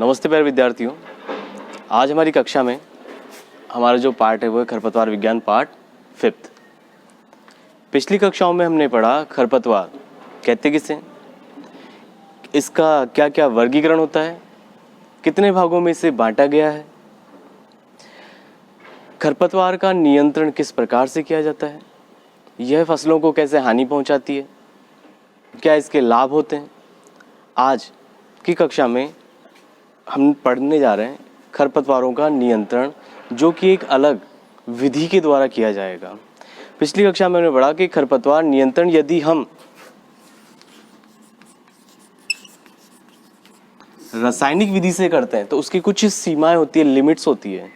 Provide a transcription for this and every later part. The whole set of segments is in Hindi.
नमस्ते प्यारे विद्यार्थियों। आज हमारी कक्षा में हमारा जो पार्ट है वो है खरपतवार विज्ञान पार्ट 5th। पिछली कक्षाओं में हमने पढ़ा खरपतवार कहते किसे, इसका क्या क्या वर्गीकरण होता है, कितने भागों में इसे बांटा गया है, खरपतवार का नियंत्रण किस प्रकार से किया जाता है, यह फसलों को कैसे हानि पहुंचाती है, क्या इसके लाभ होते हैं। आज की कक्षा में हम पढ़ने जा रहे हैं खरपतवारों का नियंत्रण, जो कि एक अलग विधि के द्वारा किया जाएगा। पिछली कक्षा में हमने पढ़ा कि खरपतवार नियंत्रण यदि हम रासायनिक विधि से करते हैं तो उसकी कुछ सीमाएं होती है, लिमिट्स होती है।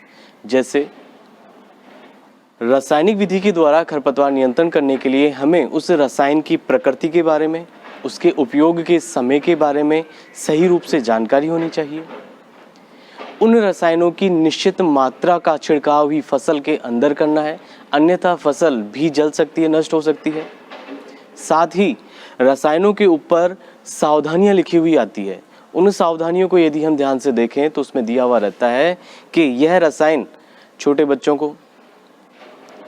जैसे रासायनिक विधि के द्वारा खरपतवार नियंत्रण करने के लिए हमें उस रसायन की प्रकृति के बारे में, उसके उपयोग के समय के बारे में सही रूप से जानकारी होनी चाहिए। उन रसायनों की निश्चित मात्रा का छिड़काव ही फसल के अंदर करना है, अन्यथा फसल भी जल सकती है, नष्ट हो सकती है। साथ ही रसायनों के ऊपर सावधानियां लिखी हुई आती है। उन सावधानियों को यदि हम ध्यान से देखें तो उसमें दिया हुआ रहता है कि यह रसायन छोटे बच्चों को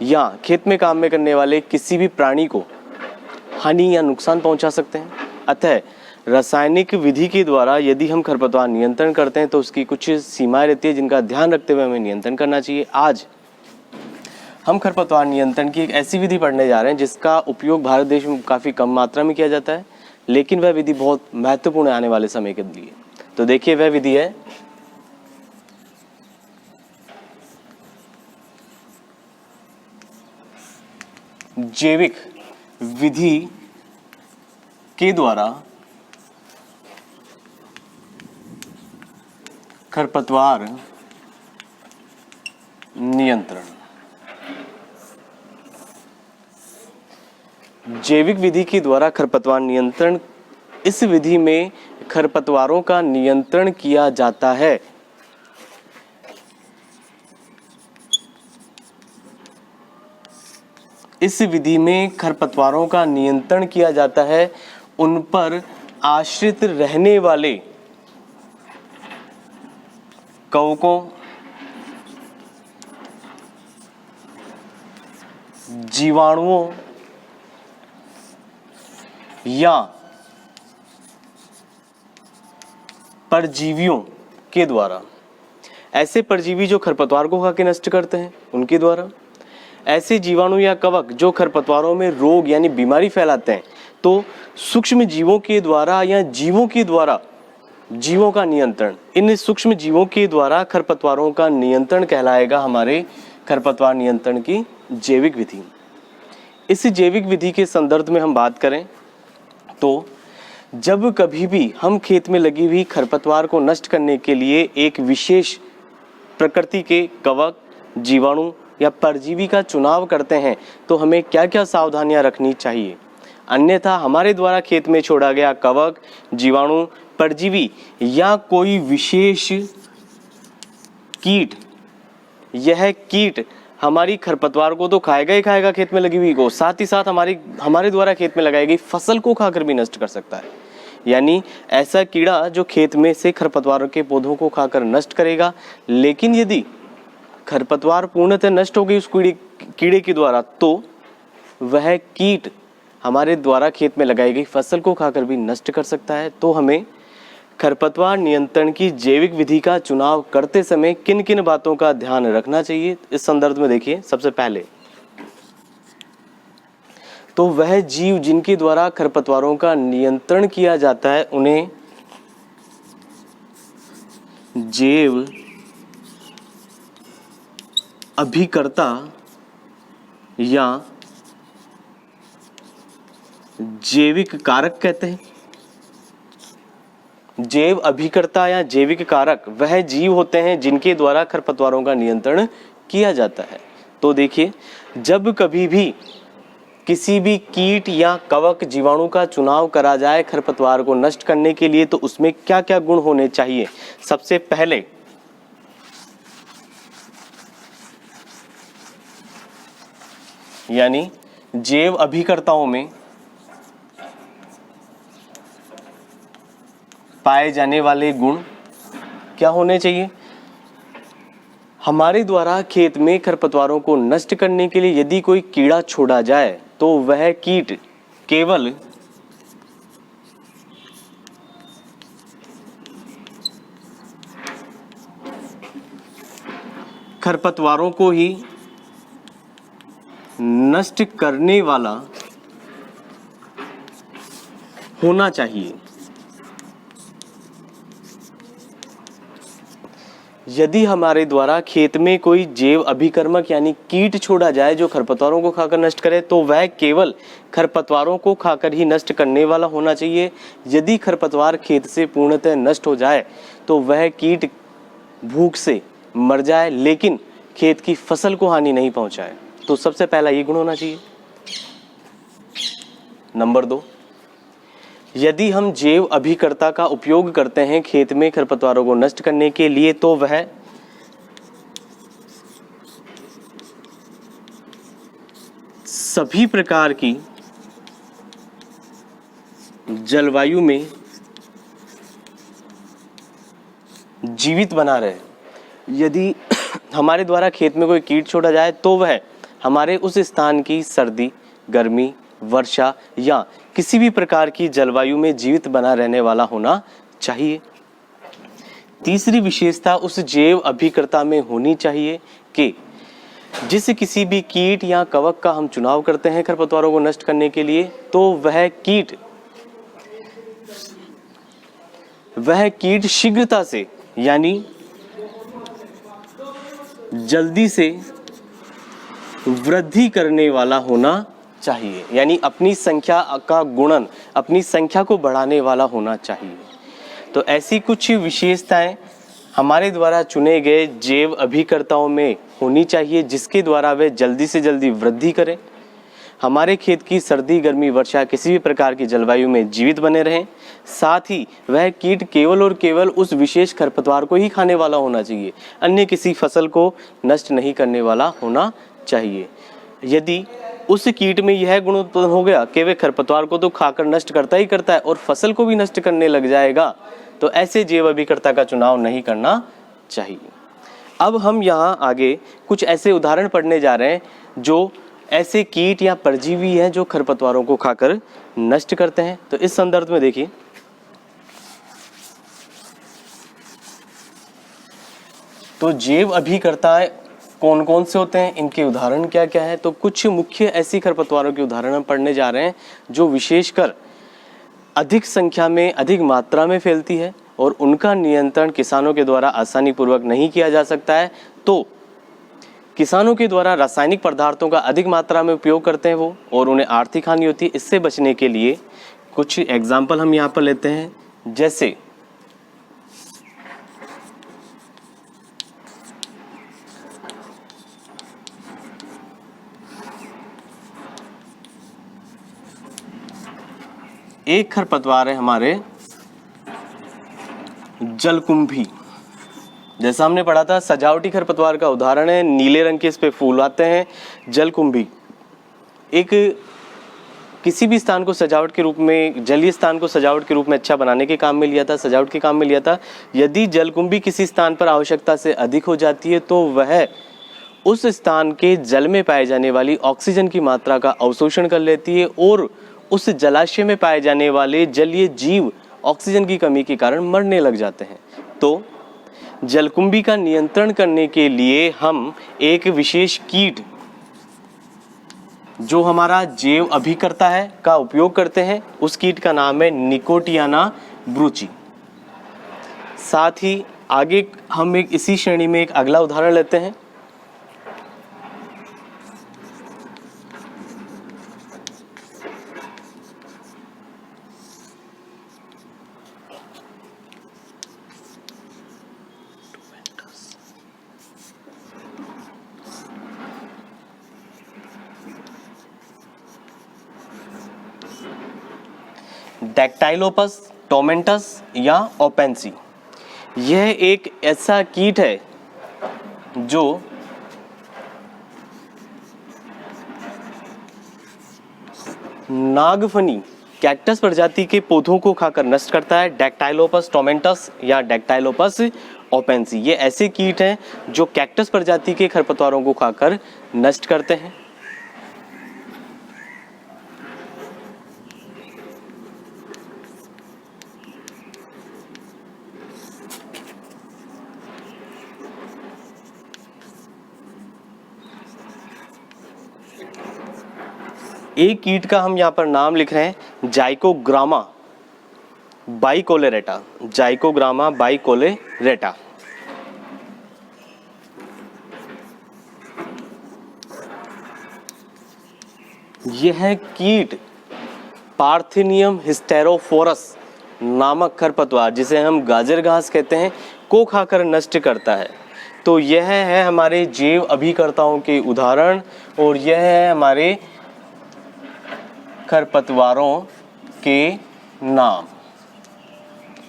या खेत में काम में करने वाले किसी भी प्राणी को हानि या नुकसान पहुंचा सकते हैं। अतः रासायनिक विधि के द्वारा यदि हम खरपतवार नियंत्रण करते हैं तो उसकी कुछ सीमाएं रहती है जिनका ध्यान रखते हुए हमें नियंत्रण करना चाहिए। आज हम खरपतवार नियंत्रण की एक ऐसी विधि पढ़ने जा रहे हैं जिसका उपयोग भारत देश में काफ़ी कम मात्रा में किया जाता है, लेकिन वह विधि बहुत महत्वपूर्ण है आने वाले समय के लिए। तो देखिए, वह विधि है जैविक विधि के द्वारा खरपतवार नियंत्रण। जैविक विधि के द्वारा खरपतवार नियंत्रण, इस विधि में खरपतवारों का नियंत्रण किया जाता है। इस विधि में खरपतवारों का नियंत्रण किया जाता है उन पर आश्रित रहने वाले कवकों, जीवाणुओं या परजीवियों के द्वारा। ऐसे परजीवी जो खरपतवार को खा के नष्ट करते हैं उनके द्वारा, ऐसे जीवाणु या कवक जो खरपतवारों में रोग यानी बीमारी फैलाते हैं, तो सूक्ष्म जीवों के द्वारा या जीवों के द्वारा जीवों का नियंत्रण। इन सूक्ष्म जीवों के द्वारा खरपतवारों का नियंत्रण कहलाएगा हमारे खरपतवार नियंत्रण की जैविक विधि। इस जैविक विधि के संदर्भ में हम बात करें तो जब कभी भी हम खेत में लगी हुई खरपतवार को नष्ट करने के लिए एक विशेष प्रकृति के कवक, जीवाणु या परजीवी का चुनाव करते हैं तो हमें क्या क्या सावधानियां रखनी चाहिए, अन्यथा हमारे द्वारा खेत में छोड़ा गया कवक, जीवाणु, परजीवी या कोई विशेष कीट, यह कीट हमारी खरपतवार को तो खाएगा ही खाएगा खेत में लगी हुई को, साथ ही साथ हमारे द्वारा खेत में लगाई गई फसल को खाकर भी नष्ट कर सकता है। यानी ऐसा कीड़ा जो खेत में से खरपतवार के पौधों को खाकर नष्ट करेगा, लेकिन यदि खरपतवार पूर्णतः नष्ट हो गई उस कीड़े के द्वारा तो वह कीट हमारे द्वारा खेत में लगाई गई फसल को खाकर भी नष्ट कर सकता है। तो हमें खरपतवार नियंत्रण की जैविक विधि का चुनाव करते समय किन किन बातों का ध्यान रखना चाहिए, इस संदर्भ में देखिए। सबसे पहले तो वह जीव जिनके द्वारा खरपतवारों का नियंत्रण किया जाता है उन्हें जैव अभिकर्ता या जैविक कारक कहते हैं। जैव अभिकर्ता या जैविक कारक वह जीव होते हैं जिनके द्वारा खरपतवारों का नियंत्रण किया जाता है। तो देखिए, जब कभी भी किसी भी कीट या कवक, जीवाणु का चुनाव करा जाए खरपतवार को नष्ट करने के लिए तो उसमें क्या क्या गुण होने चाहिए। सबसे पहले यानी जैव अभिकर्ताओं में पाए जाने वाले गुण क्या होने चाहिए? हमारे द्वारा खेत में खरपतवारों को नष्ट करने के लिए यदि कोई कीड़ा छोड़ा जाए तो वह कीट केवल खरपतवारों को ही नष्ट करने वाला होना चाहिए। यदि हमारे द्वारा खेत में कोई जैव अभिकर्मक यानी कीट छोड़ा जाए जो खरपतवारों को खाकर नष्ट करे तो वह केवल खरपतवारों को खाकर ही नष्ट करने वाला होना चाहिए। यदि खरपतवार खेत से पूर्णतः नष्ट हो जाए तो वह कीट भूख से मर जाए लेकिन खेत की फसल को हानि नहीं पहुंचाए। तो सबसे पहला ये गुण होना चाहिए। नंबर 2, यदि हम जैव अभिकर्ता का उपयोग करते हैं खेत में खरपतवारों को नष्ट करने के लिए तो वह सभी प्रकार की जलवायु में जीवित बना रहे। यदि हमारे द्वारा खेत में कोई कीट छोड़ा जाए तो वह हमारे उस स्थान की सर्दी, गर्मी, वर्षा या किसी भी प्रकार की जलवायु में जीवित बना रहने वाला होना चाहिए। तीसरी विशेषता उस जैव अभिकर्ता में होनी चाहिए कि जिस किसी भी कीट या कवक का हम चुनाव करते हैं खरपतवारों को नष्ट करने के लिए तो वह कीट शीघ्रता से यानी जल्दी से वृद्धि करने वाला होना चाहिए, यानी अपनी संख्या का गुणन, अपनी संख्या को बढ़ाने वाला होना चाहिए। तो ऐसी कुछ विशेषताएं हमारे द्वारा चुने गए जैव अभिकर्ताओं में होनी चाहिए जिसके द्वारा वे जल्दी से जल्दी वृद्धि करें, हमारे खेत की सर्दी, गर्मी, वर्षा किसी भी प्रकार की जलवायु में जीवित बने रहें। साथ ही वह कीट केवल और केवल उस विशेष खरपतवार को ही खाने वाला होना चाहिए, अन्य किसी फसल को नष्ट नहीं करने वाला होना चाहिए। यदि उस कीट में यह गुण उत्पन्न हो गया कि वह खरपतवार को तो खाकर नष्ट करता ही करता है और फसल को भी नष्ट करने लग जाएगा तो ऐसे जैव अभिकर्ता का चुनाव नहीं करना चाहिए। अब हम यहाँ आगे कुछ ऐसे उदाहरण पढ़ने जा रहे हैं जो ऐसे कीट या परजीवी हैं जो खरपतवारों को खाकर नष्ट करते हैं। तो इस संदर्भ में देखिए, तो जैव अभिकर्ता कौन कौन से होते हैं, इनके उदाहरण क्या क्या है। तो कुछ मुख्य ऐसी खरपतवारों के उदाहरण हम पढ़ने जा रहे हैं जो विशेषकर अधिक संख्या में, अधिक मात्रा में फैलती है और उनका नियंत्रण किसानों के द्वारा आसानी पूर्वक नहीं किया जा सकता है। तो किसानों के द्वारा रासायनिक पदार्थों का अधिक मात्रा में उपयोग करते हैं वो, और उन्हें आर्थिक हानि होती है। इससे बचने के लिए कुछ एग्जाम्पल हम यहाँ पर लेते हैं, जैसे एक खरपतवार है हमारे जलकुंभी। जैसा हमने पढ़ा था सजावटी खरपतवार का उदाहरण है, नीले रंग के इस पे फूल आते हैं। जलकुंभी एक किसी भी स्थान को सजावट के रूप में, जलीय स्थान को सजावट के रूप में अच्छा बनाने के काम में लिया था, सजावट के काम में लिया था। यदि जलकुंभी किसी स्थान पर आवश्यकता से अधिक हो जाती है तो वह उस स्थान के जल में पाए जाने वाली ऑक्सीजन की मात्रा का अवशोषण कर लेती है और उस जलाशय में पाए जाने वाले जलीय जीव ऑक्सीजन की कमी के कारण मरने लग जाते हैं। तो जलकुंभी का नियंत्रण करने के लिए हम एक विशेष कीट जो हमारा जैव अभिकर्ता है का उपयोग करते हैं। उस कीट का नाम है निकोटियाना ब्रूची। साथ ही आगे हम एक इसी श्रेणी में एक अगला उदाहरण लेते हैं। डैक्टाइलोपस टोमेंटस या ओपेंसी। यह एक ऐसा कीट है जो नागफनी कैक्टस प्रजाति के पौधों को खाकर नष्ट करता है, डैक्टाइलोपस टोमेंटस या डैक्टाइलोपस ओपेंसी। ये ऐसे कीट हैं जो कैक्टस प्रजाति के खरपतवारों को खाकर नष्ट करते हैं। एक कीट का हम यहाँ पर नाम लिख रहे हैं, जाइकोग्रामा बाइकोलेरेटा। जाइकोग्रामा बाइकोलेरेटा। यह कीट पार्थिनियम हिस्टेरोफोरस नामक खरपतवार, जिसे हम गाजर घास कहते हैं, को खाकर नष्ट करता है। तो यह है हमारे जैव अभिकर्ताओं के उदाहरण और यह है हमारे खरपतवारों के नाम।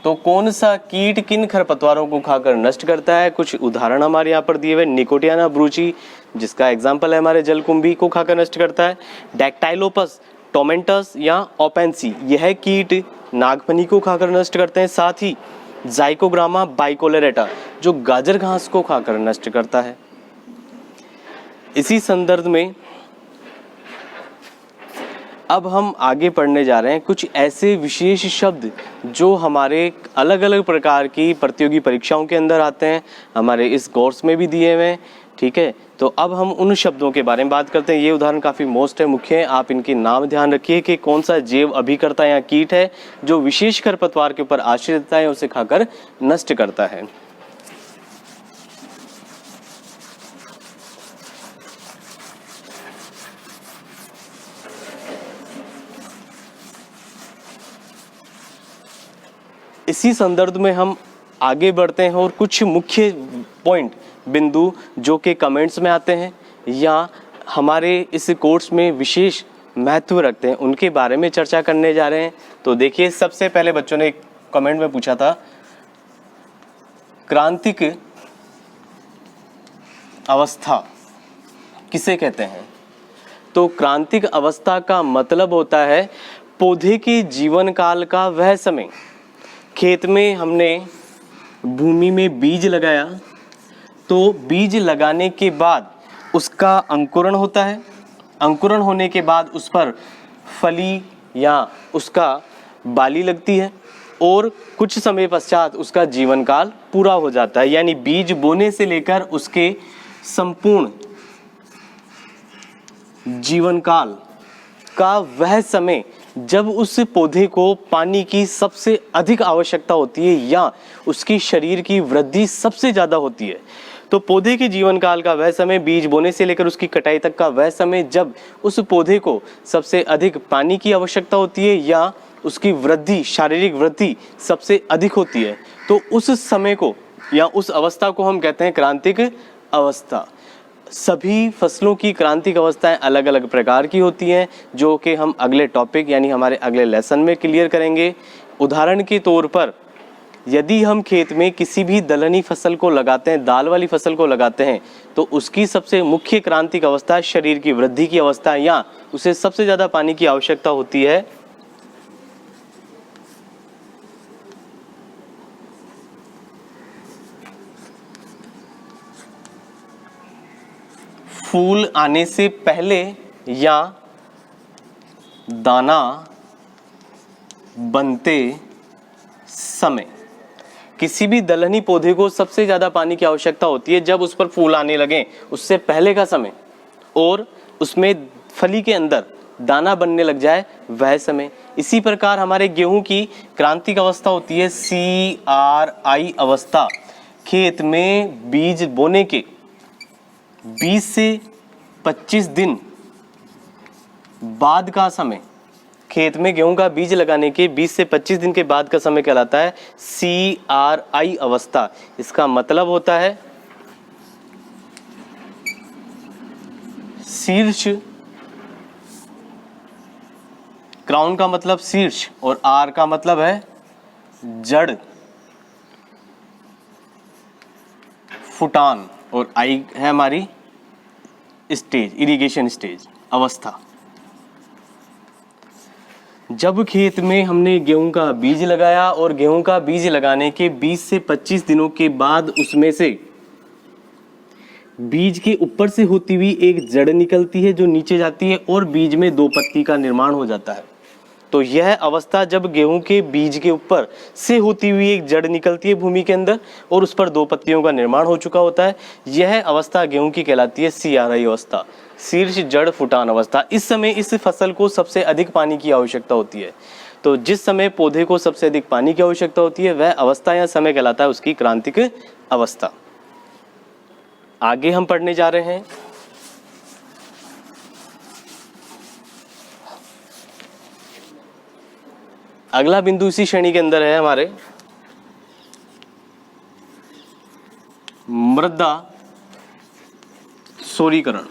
तो कौन सा कीट किन खरपतवारों को खाकर नष्ट करता है? कुछ उदाहरण हमारे यहाँ पर दिए हुए। निकोटियाना ब्रूची, जिसका एग्जाम्पल है हमारे जलकुंभी, को खाकर नष्ट करता है। डैक्टाइलोपस टोमेंटस या ओपेंसी, यह कीट नागफनी को खाकर नष्ट करते हैं। साथ ही जाइकोग्रामा बाइकोलेरेटा, जो गाजर घास को खाकर नष्ट करता है। इसी संदर्भ में अब हम आगे पढ़ने जा रहे हैं कुछ ऐसे विशेष शब्द जो हमारे अलग अलग प्रकार की प्रतियोगी परीक्षाओं के अंदर आते हैं, हमारे इस कोर्स में भी दिए हुए हैं। ठीक है, तो अब हम उन शब्दों के बारे में बात करते हैं। ये उदाहरण काफ़ी मोस्ट है, मुख्य है, आप इनके नाम ध्यान रखिए कि कौन सा जैव अभिकर्ता या कीट है जो विशेष खरपतवार के ऊपर आश्रित है, उसे खाकर नष्ट करता है। इसी संदर्भ में हम आगे बढ़ते हैं और कुछ मुख्य पॉइंट बिंदु जो कि कमेंट्स में आते हैं या हमारे इस कोर्स में विशेष महत्व रखते हैं, उनके बारे में चर्चा करने जा रहे हैं। तो देखिए, सबसे पहले बच्चों ने कमेंट में पूछा था, क्रांतिक अवस्था किसे कहते हैं? तो क्रांतिक अवस्था का मतलब होता है पौधे के जीवन काल का वह समय। खेत में हमने भूमि में बीज लगाया, तो बीज लगाने के बाद उसका अंकुरण होता है। अंकुरण होने के बाद उस पर फली या उसका बाली लगती है और कुछ समय पश्चात उसका जीवन काल पूरा हो जाता है। यानी बीज बोने से लेकर उसके संपूर्ण जीवन काल का वह समय जब उस पौधे को पानी की सबसे अधिक आवश्यकता होती है या उसकी शरीर की वृद्धि सबसे ज़्यादा होती है। तो पौधे के जीवन काल का वह समय, बीज बोने से लेकर उसकी कटाई तक का वह समय जब उस पौधे को सबसे अधिक पानी की आवश्यकता होती है या उसकी वृद्धि, शारीरिक वृद्धि सबसे अधिक होती है, तो उस समय को या उस अवस्था को हम कहते हैं क्रांतिक अवस्था। सभी फसलों की क्रांतिक अवस्थाएं अलग अलग प्रकार की होती हैं, जो कि हम अगले टॉपिक यानी हमारे अगले लेसन में क्लियर करेंगे। उदाहरण के तौर पर यदि हम खेत में किसी भी दलहनी फसल को लगाते हैं, दाल वाली फसल को लगाते हैं, तो उसकी सबसे मुख्य क्रांतिक अवस्था शरीर की वृद्धि की अवस्था या उसे सबसे ज़्यादा पानी की आवश्यकता होती है। फूल आने से पहले या दाना बनते समय। किसी भी दलहनी पौधे को सबसे ज़्यादा पानी की आवश्यकता होती है जब उस पर फूल आने लगे, उससे पहले का समय, और उसमें फली के अंदर दाना बनने लग जाए वह समय। इसी प्रकार हमारे गेहूं की क्रांतिक अवस्था होती है CRI अवस्था। खेत में बीज बोने के 20 से 25 दिन बाद का समय, खेत में गेहूं का बीज लगाने के 20 से 25 दिन के बाद का समय कहलाता है CRI अवस्था। इसका मतलब होता है शीर्ष, क्राउन का मतलब शीर्ष और R का मतलब है जड़, फुटान, और I है हमारी स्टेज, इरिगेशन स्टेज, अवस्था। जब खेत में हमने गेहूं का बीज लगाया और गेहूं का बीज लगाने के 20 से 25 दिनों के बाद उसमें से बीज के ऊपर से होती हुई एक जड़ निकलती है जो नीचे जाती है और बीज में दो पत्ती का निर्माण हो जाता है। तो यह अवस्था जब गेहूं के बीज के ऊपर से होती हुई एक जड़ निकलती है भूमि के अंदर और उस पर दो पत्तियों का निर्माण हो चुका होता है, यह अवस्था गेहूं की कहलाती है CRI अवस्था, शीर्ष जड़ फुटान अवस्था। इस समय इस फसल को सबसे अधिक पानी की आवश्यकता होती है। तो जिस समय पौधे को सबसे अधिक पानी की आवश्यकता होती है वह अवस्था या समय कहलाता है उसकी क्रांतिक अवस्था। आगे हम पढ़ने जा रहे हैं अगला बिंदु इसी श्रेणी के अंदर है हमारे मृदा सोरीकरण।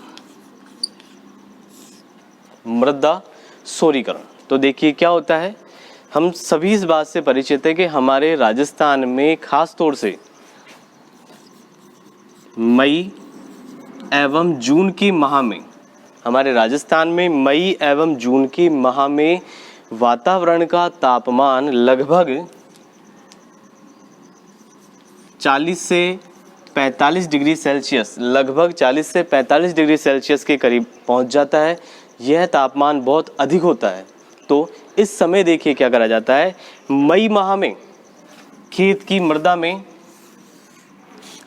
मृदा सोरीकरण तो देखिए क्या होता है, हम सभी इस बात से परिचित है कि हमारे राजस्थान में खास तौर से मई एवं जून के माह में, हमारे राजस्थान में मई एवं जून के माह में वातावरण का तापमान लगभग 40 से 45 डिग्री सेल्सियस, लगभग 40 से 45 डिग्री सेल्सियस के करीब पहुंच जाता है। यह तापमान बहुत अधिक होता है। तो इस समय देखिए क्या करा जाता है, मई माह में खेत की मृदा में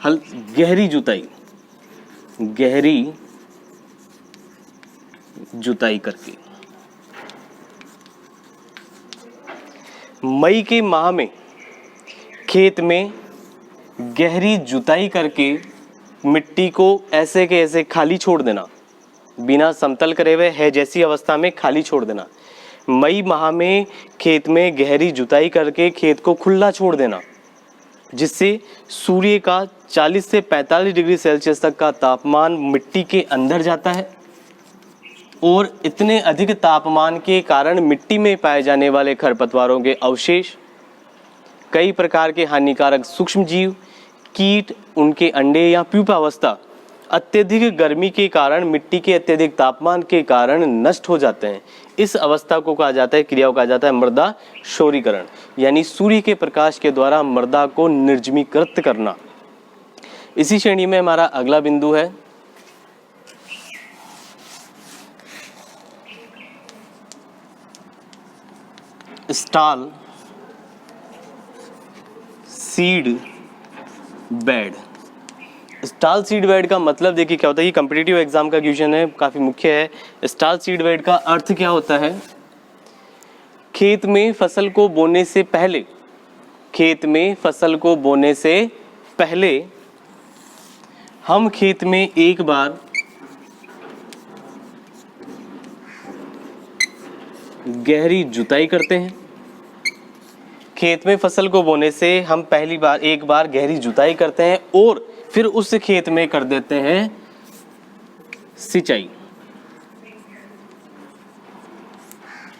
गहरी जुताई करके, मई के माह में खेत में गहरी जुताई करके मिट्टी को ऐसे के ऐसे खाली छोड़ देना, बिना समतल करे हुए है जैसी अवस्था में खाली छोड़ देना। मई माह में खेत में गहरी जुताई करके खेत को खुला छोड़ देना, जिससे सूर्य का 40 से 45 डिग्री सेल्सियस तक का तापमान मिट्टी के अंदर जाता है और इतने अधिक तापमान के कारण मिट्टी में पाए जाने वाले खरपतवारों के अवशेष, कई प्रकार के हानिकारक सूक्ष्म जीव, कीट, उनके अंडे या प्यूपावस्था अत्यधिक गर्मी के कारण, मिट्टी के अत्यधिक तापमान के कारण नष्ट हो जाते हैं। इस अवस्था को कहा जाता है, क्रिया को कहा जाता है मृदा क्षौरीकरण, यानी सूर्य के प्रकाश के द्वारा मृदा को निर्जमीकृत करना। इसी श्रेणी में हमारा अगला बिंदु है stall seed bed. Stall seed bed का मतलब देखिए क्या होता है, ये कॉम्पिटिटिव एग्जाम का क्वेश्चन है, काफी मुख्य है। स्टॉल सीड बेड का अर्थ क्या होता है, खेत में फसल को बोने से पहले, खेत में फसल को बोने से पहले हम खेत में एक बार गहरी जुताई करते हैं। खेत में फसल को बोने से हम पहली बार एक बार गहरी जुताई करते हैं और फिर उस खेत में कर देते हैं सिंचाई।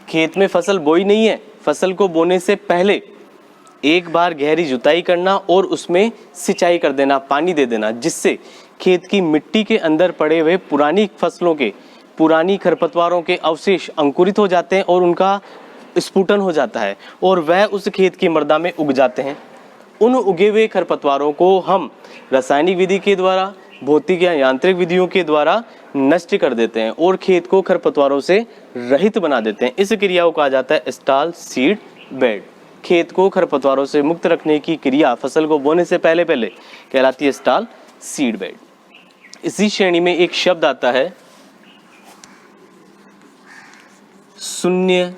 खेत में फसल बोई नहीं है, फसल को बोने से पहले एक बार गहरी जुताई करना और उसमें सिंचाई कर देना, पानी दे देना, जिससे खेत की मिट्टी के अंदर पड़े हुए पुरानी फसलों के, पुरानी खरपतवारों के अवशेष अंकुरित हो जाते हैं और उनका स्फुटन हो जाता है और वह उस खेत की मृदा में उग जाते हैं। उन उगे हुए खरपतवारों को हम रासायनिक विधि के द्वारा, भौतिक या यांत्रिक विधियों के द्वारा नष्ट कर देते हैं और खेत को खरपतवारों से रहित बना देते हैं। इस क्रिया को कहा जाता है स्टॉल सीड बेड। खेत को खरपतवारों से मुक्त रखने की क्रिया फसल को बोने से पहले कहलाती है स्टॉल सीड बेड। इसी श्रेणी में एक शब्द आता है शून्य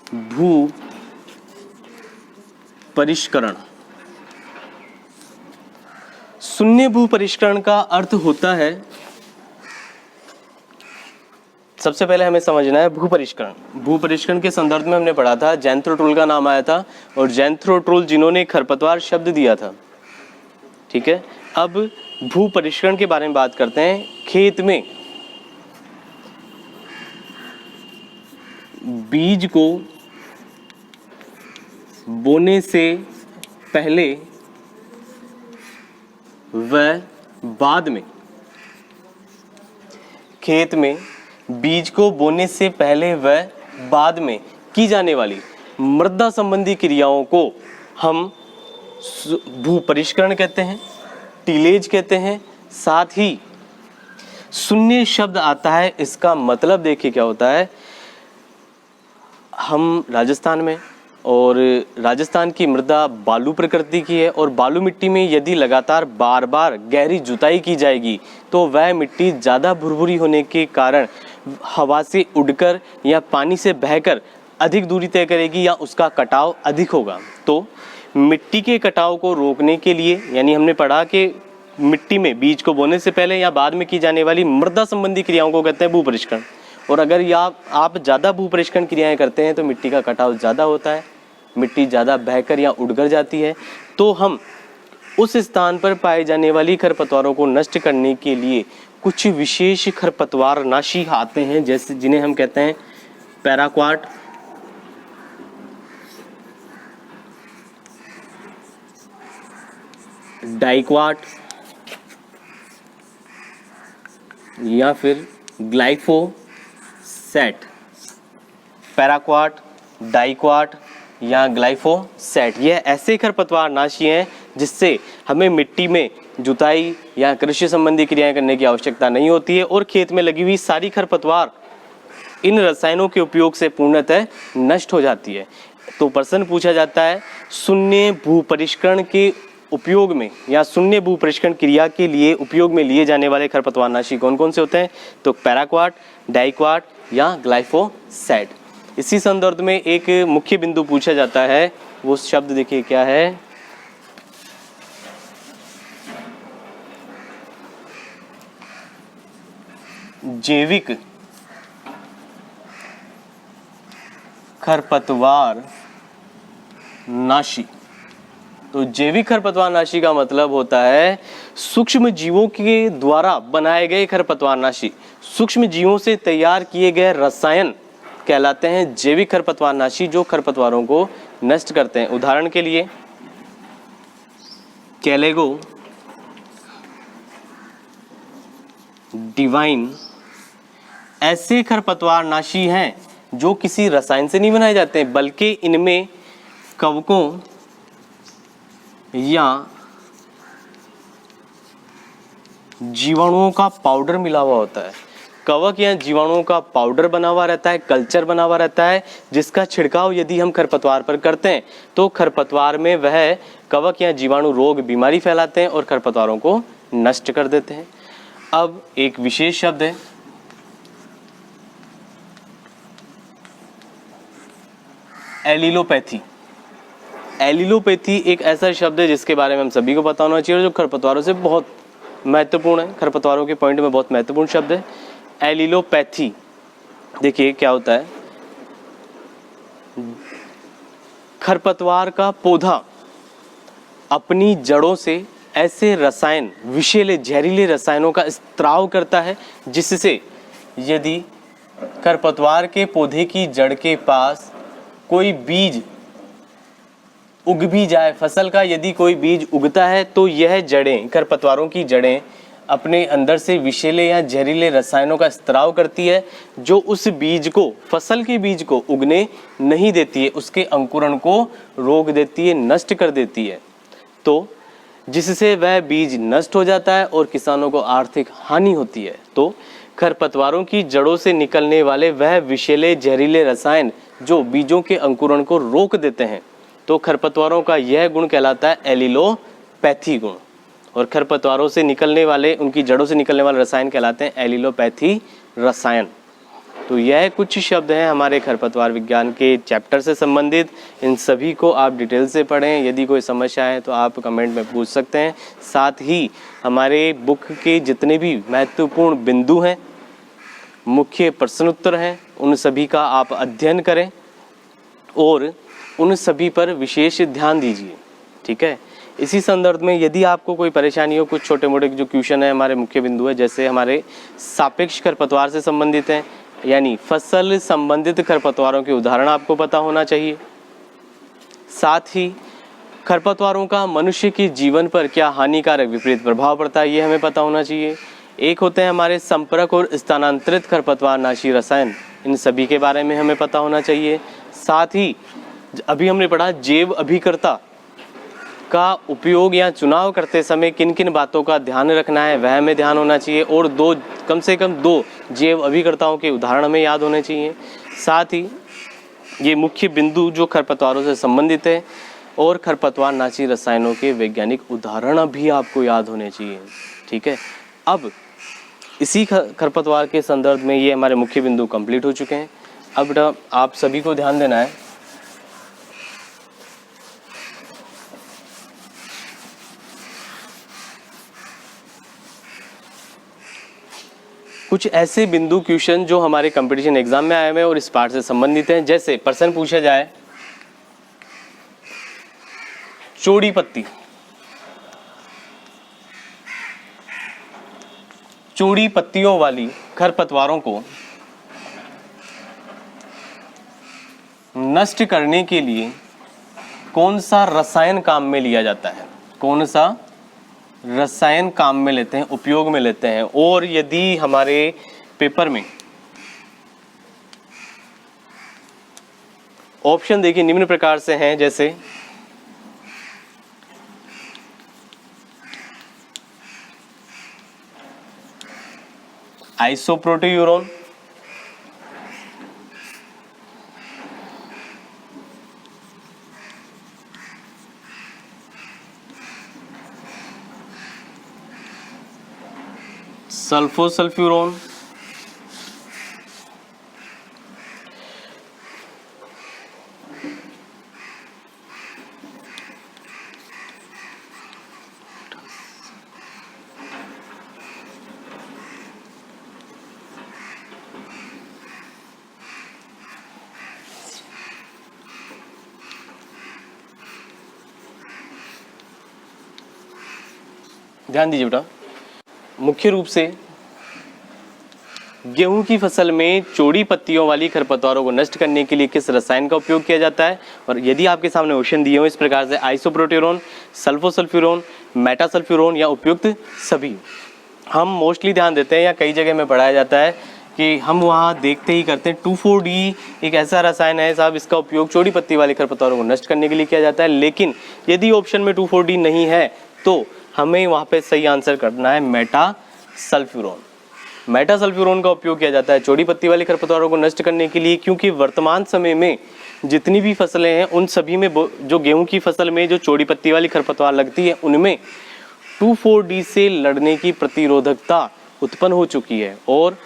भू परिष्करण। शून्य भू परिष्करण का अर्थ होता है, सबसे पहले हमें समझना है भू परिष्करण। भू परिष्करण के संदर्भ में हमने पढ़ा था, जैंथ्रोट्रोल का नाम आया था और जैंथ्रोट्रोल जिन्होंने खरपतवार शब्द दिया था। ठीक है, अब भू परिष्करण के बारे में बात करते हैं। खेत में बीज को बोने से पहले व बाद में, खेत में बीज को बोने से पहले व बाद में की जाने वाली मृदा संबंधी क्रियाओं को हम भू परिष्करण कहते हैं, टीलेज कहते हैं। साथ ही शून्य शब्द आता है, इसका मतलब देखिए क्या होता है। हम राजस्थान में, और राजस्थान की मृदा बालू प्रकृति की है, और बालू मिट्टी में यदि लगातार बार बार गहरी जुताई की जाएगी तो वह मिट्टी ज़्यादा भुरभुरी होने के कारण हवा से उड़कर या पानी से बहकर अधिक दूरी तय करेगी या उसका कटाव अधिक होगा। तो मिट्टी के कटाव को रोकने के लिए, यानी हमने पढ़ा कि मिट्टी में बीज को बोने से पहले या बाद में की जाने वाली मृदा संबंधी क्रियाओं को कहते हैं भू परिष्करण। और अगर आप ज़्यादा भू परिष्करण क्रियाएं करते हैं तो मिट्टी का कटाव ज़्यादा होता है, मिट्टी ज़्यादा बहकर या उड़कर जाती है। तो हम उस स्थान पर पाए जाने वाली खरपतवारों को नष्ट करने के लिए कुछ विशेष खरपतवार नाशी आते हैं, जैसे जिन्हें हम कहते हैं पैराक्वाट, डाइक्वाट या फिर ग्लाइफोसेट। पैराक्वाट, डाइक्वाट या ग्लाइफोसेट, ये ऐसे खरपतवार नाशी हैं जिससे हमें मिट्टी में जुताई या कृषि संबंधी क्रियाएं करने की आवश्यकता नहीं होती है, और खेत में लगी हुई सारी खरपतवार इन रसायनों के उपयोग से पूर्णतः नष्ट हो जाती है। तो प्रश्न पूछा जाता है, शून्य भू परिष्करण के उपयोग में या शून्य भू परिष्करण क्रिया के लिए उपयोग में लिए जाने वाले खरपतवारनाशी कौन कौन से होते हैं? तो पैराक्वाट, डाइक्वाट या ग्लाइफोसेट। इसी संदर्भ में एक मुख्य बिंदु पूछा जाता है, वो शब्द देखिए क्या है, जैविक खरपतवार नाशी। तो जैविक खरपतवारनाशी का मतलब होता है सूक्ष्म जीवों के द्वारा बनाए गए खरपतवारनाशी। सूक्ष्म जीवों से तैयार किए गए रसायन कहलाते हैं जैविक खरपतवारनाशी, जो खरपतवारों को नष्ट करते हैं। उदाहरण के लिए कैलेगो, डिवाइन ऐसे खरपतवारनाशी हैं जो किसी रसायन से नहीं बनाए जाते हैं, बल्कि इनमें कवकों या जीवाणुओं का पाउडर मिला हुआ होता है। कवक या जीवाणुओं का पाउडर बना हुआ रहता है, कल्चर बना हुआ रहता है, जिसका छिड़काव यदि हम खरपतवार पर करते हैं तो खरपतवार में वह कवक या जीवाणु रोग बीमारी फैलाते हैं और खरपतवारों को नष्ट कर देते हैं। अब एक विशेष शब्द है एलिलोपैथी। एलिलोपैथी एक ऐसा शब्द है जिसके बारे में हम सभी को पता होना चाहिए, जो खरपतवारों से बहुत महत्वपूर्ण है, खरपतवारों के पॉइंट में बहुत महत्वपूर्ण शब्द है एलिलोपैथी। देखिए क्या होता है, खरपतवार का पौधा अपनी जड़ों से ऐसे रसायन, विषैले जहरीले रसायनों का स्त्राव करता है, जिससे यदि खरपतवार के पौधे की जड़ के पास कोई बीज उग भी जाए, फसल का यदि कोई बीज उगता है तो यह जड़ें, खरपतवारों की जड़ें अपने अंदर से विषैले या जहरीले रसायनों का स्त्राव करती है, जो उस बीज को, फसल के बीज को उगने नहीं देती है, उसके अंकुरण को रोक देती है, नष्ट कर देती है। तो जिससे वह बीज नष्ट हो जाता है और किसानों को आर्थिक हानि होती है। तो खरपतवारों की जड़ों से निकलने वाले वह विषैले जहरीले रसायन जो बीजों के अंकुरण को रोक देते हैं, तो खरपतवारों का यह गुण कहलाता है एलिलोपैथी गुण। और खरपतवारों से निकलने वाले, उनकी जड़ों से निकलने वाले रसायन कहलाते हैं एलिलोपैथी रसायन। तो यह कुछ शब्द हैं हमारे खरपतवार विज्ञान के चैप्टर से संबंधित। इन सभी को आप डिटेल से पढ़ें। यदि कोई समस्या है तो आप कमेंट में पूछ सकते हैं। साथ ही हमारे बुक के जितने भी महत्वपूर्ण बिंदु हैं, मुख्य प्रश्न उत्तर हैं, उन सभी का आप अध्ययन करें और उन सभी पर विशेष ध्यान दीजिए। ठीक है। इसी संदर्भ में यदि आपको कोई परेशानी हो, कुछ छोटे मोटे जो क्वेश्चन है, हमारे मुख्य बिंदु है, जैसे हमारे सापेक्ष खरपतवार से संबंधित हैं, यानी फसल संबंधित खरपतवारों के उदाहरण आपको पता होना चाहिए। साथ ही खरपतवारों का मनुष्य के जीवन पर क्या हानिकारक विपरीत प्रभाव पड़ता है, ये हमें पता होना चाहिए। एक होते हैं हमारे संपर्क और स्थानांतरित खरपतवारनाशी रसायन, इन सभी के बारे में हमें पता होना चाहिए। साथ ही अभी हमने पढ़ा जैव अभिकर्ता का उपयोग या चुनाव करते समय किन किन बातों का ध्यान रखना है, वह हमें ध्यान होना चाहिए। और कम से कम दो जैव अभिकर्ताओं के उदाहरण हमें याद होने चाहिए। साथ ही ये मुख्य बिंदु जो खरपतवारों से संबंधित है और खरपतवार नाशी रसायनों के वैज्ञानिक उदाहरण भी आपको याद होने चाहिए। ठीक है, अब इसी खरपतवार के संदर्भ में ये हमारे मुख्य बिंदु कंप्लीट हो चुके हैं। अब बेटा आप सभी को ध्यान देना है, कुछ ऐसे बिंदु क्वेश्चन जो हमारे कंपटीशन एग्जाम में आए हुए हैं और इस पार्ट से संबंधित हैं। जैसे प्रश्न पूछा जाए चौड़ी पत्ती, चौड़ी पत्तियों वाली खरपतवारों को नष्ट करने के लिए कौन सा रसायन काम में लिया जाता है, कौन सा रसायन काम में लेते हैं, उपयोग में लेते हैं। और यदि हमारे पेपर में ऑप्शन देखिए निम्न प्रकार से हैं, जैसे आइसोप्रोटीयूरोन, सल्फोसल्फ्यूरोन, ध्यान दीजिए बेटा, मुख्य रूप से गेहूं की फसल में चौड़ी पत्तियों वाली खरपतवारों को नष्ट करने के लिए किस रसायन का उपयोग किया जाता है। और यदि आपके सामने ऑप्शन दिए हो इस प्रकार से आइसोप्रोटीरोन, सल्फोसल्फ्यूरोन, मेटासल्फ्यूरोन या उपयुक्त सभी, हम मोस्टली ध्यान देते हैं या कई जगह में पढ़ाया जाता है कि हम वहाँ देखते ही करते हैं 2,4-D एक ऐसा रसायन है साहब, इसका उपयोग चौड़ी पत्ती वाली खरपतवारों को नष्ट करने के लिए किया जाता है। लेकिन यदि ऑप्शन में 2,4-D नहीं है तो हमें वहाँ पे सही आंसर करना है मेटासल्फ्यूरोन। मेटासल्फ्यूरोन का उपयोग किया जाता है चौड़ी पत्ती वाली खरपतवारों को नष्ट करने के लिए, क्योंकि वर्तमान समय में जितनी भी फसलें हैं उन सभी में जो गेहूं की फसल में जो चौड़ी पत्ती वाली खरपतवार लगती है उनमें 2,4-D से लड़ने की प्रतिरोधकता उत्पन्न हो चुकी है और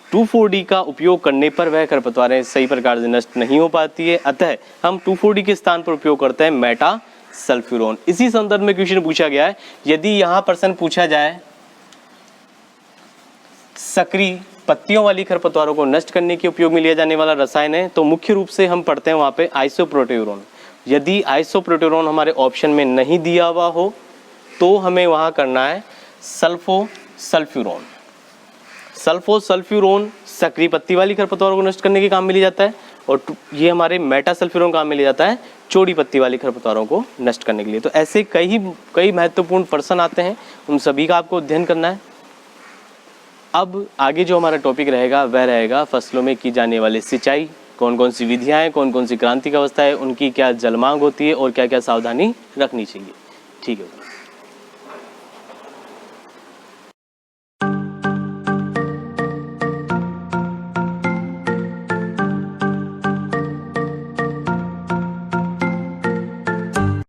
2,4-D का उपयोग करने पर वह खरपतवारें सही प्रकार से नष्ट नहीं हो पाती है। अतः हम 2,4-D के स्थान पर उपयोग करते हैं मेटासल्फ्यूरोन। इसी संदर्भ में क्वेश्चन पूछा गया है, यदि यहाँ प्रश्न पूछा जाए सक्रिय पत्तियों वाली खरपतवारों को नष्ट करने के उपयोग में लिया जाने वाला रसायन है, तो मुख्य रूप से हम पढ़ते हैं वहाँ पे आइसोप्रोटीयूरोन। यदि आइसोप्रोटीयूरोन हमारे ऑप्शन में नहीं दिया हुआ हो तो हमें वहाँ करना है सल्फोसल्फ्यूरोन। सल्फोसल्फ्यूरोन सक्रिय पत्ती वाली खरपतवारों को नष्ट करने के काम में लिया जाता है और ये हमारे मेटासल्फ्यूरोन काम में लिया जाता है चौड़ी पत्ती वाली खरपतवारों को नष्ट करने के लिए। तो ऐसे कई महत्वपूर्ण प्रश्न आते हैं, उन सभी का आपको अध्ययन करना है। अब आगे जो हमारा टॉपिक रहेगा वह रहेगा फसलों में की जाने वाली सिंचाई, कौन कौन सी विधियां हैं, कौन कौन सी क्रांतिक अवस्था है, उनकी क्या जलमांग होती है और क्या क्या सावधानी रखनी चाहिए। ठीक है।